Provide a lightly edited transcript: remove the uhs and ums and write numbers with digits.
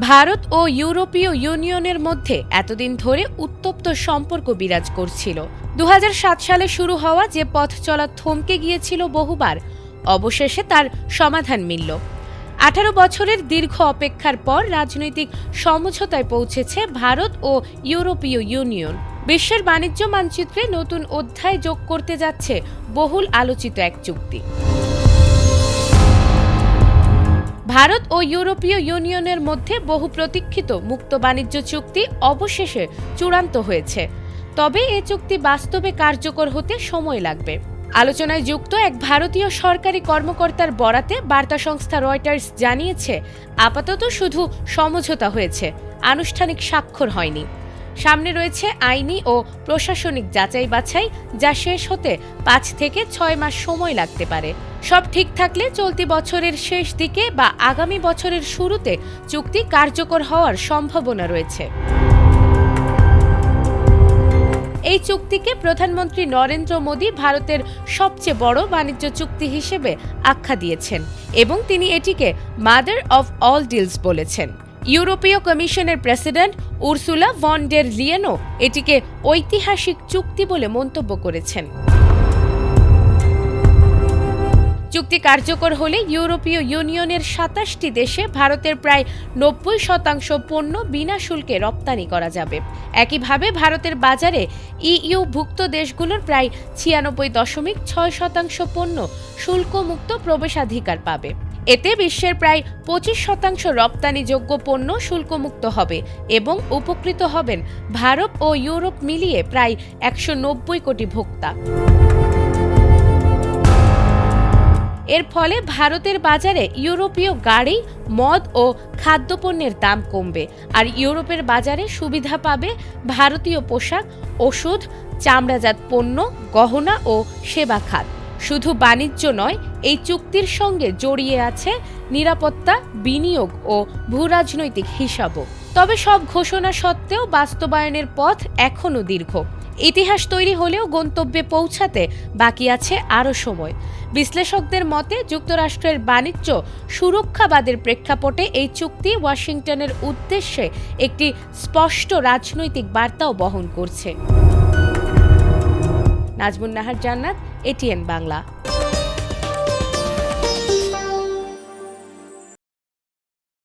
ভারত ও ইউরোপীয় ইউনিয়নের মধ্যে এতদিন ধরে উত্তপ্ত সম্পর্ক বিরাজ করছিল। 2007 সালে শুরু হওয়া যে পথ চলা থমকে গিয়েছিল বহুবার, অবশেষে তার সমাধান মিলল। 18 বছরের দীর্ঘ অপেক্ষার পর রাজনৈতিক সমঝোতায় পৌঁছেছে ভারত ও ইউরোপীয় ইউনিয়ন। বিশ্বের বাণিজ্য মানচিত্রে নতুন অধ্যায় যোগ করতে যাচ্ছে বহুল আলোচিত এক চুক্তি। ভারত ও ইউরোপীয় ইউনিয়নের মধ্যে বহু প্রতীক্ষিত মুক্ত বাণিজ্য চুক্তি অবশেষে চূড়ান্ত হয়েছে। তবে এ চুক্তি বাস্তবে কার্যকর হতে সময় লাগবে। আলোচনায় যুক্ত এক ভারতীয় সরকারি কর্মকর্তার বরাতে বার্তা সংস্থা রয়টার্স জানিয়েছে, আপাতত শুধু সমঝোতা হয়েছে, আনুষ্ঠানিক স্বাক্ষর হয়নি। সামনে রয়েছে আইনি ও প্রশাসনিক যাচাই বাছাই, যা শেষ হতে 5 থেকে 6 মাস সময় লাগতে পারে। সব ঠিক থাকলে চলতি বছরের শেষ দিকে বা আগামী বছরের শুরুতে চুক্তি কার্যকর হওয়ার সম্ভাবনা রয়েছে। এই চুক্তিকে প্রধানমন্ত্রী নরেন্দ্র মোদী ভারতের সবচেয়ে বড় বাণিজ্য চুক্তি হিসেবে আখ্যা দিয়েছেন এবং তিনি এটিকে মাদার অফ অল ডিলস বলেছেন। ইউরোপীয় কমিশনের প্রেসিডেন্ট উর্সুলা ভন ডের লিয়েনও এটিকে ঐতিহাসিক চুক্তি বলে মন্তব্য করেছেন। চুক্তি কার্যকর হলে ইউরোপীয় ইউনিয়নের 27টি দেশে ভারতের প্রায় 90% পণ্য বিনা শুল্কে রপ্তানি করা যাবে। একইভাবে ভারতের বাজারে ইইউভুক্ত দেশগুলোর প্রায় 96.6% পণ্য শুল্কমুক্ত প্রবেশাধিকার পাবে। এতে বিশ্বের প্রায় 25% রপ্তানিযোগ্য পণ্য শুল্কমুক্ত হবে এবং উপকৃত হবেন ভারত ও ইউরোপ মিলিয়ে প্রায় 190 কোটি ভোক্তা। এর ফলে ভারতের বাজারে ইউরোপীয় গাড়ি, মদ ও খাদ্যপণ্যের দাম কমবে, আর ইউরোপের বাজারে সুবিধা পাবে ভারতীয় পোশাক, ওষুধ, চামড়াজাত পণ্য, গহনা ও সেবা খাত। শুধু বাণিজ্য নয়, এই চুক্তির সঙ্গে জড়িয়ে আছে নিরাপত্তা, বিনিয়োগ ও ভূরাজনৈতিক হিসাবও। তবে সব ঘোষণা সত্ত্বেও বাস্তবায়নের পথ এখনও দীর্ঘ। ইতিহাস তৈরি হলেও গন্তব্যে পৌঁছাতে বাকি আছে আরও সময়। বিশ্লেষকদের মতে যুক্তরাষ্ট্রের বাণিজ্য সুরক্ষাবাদের প্রেক্ষাপটে এই চুক্তি ওয়াশিংটনের উদ্দেশ্যে একটি স্পষ্ট রাজনৈতিক বার্তাও বহন করছে। নাজমুন নাহার জান্নাত, এটিএন বাংলা।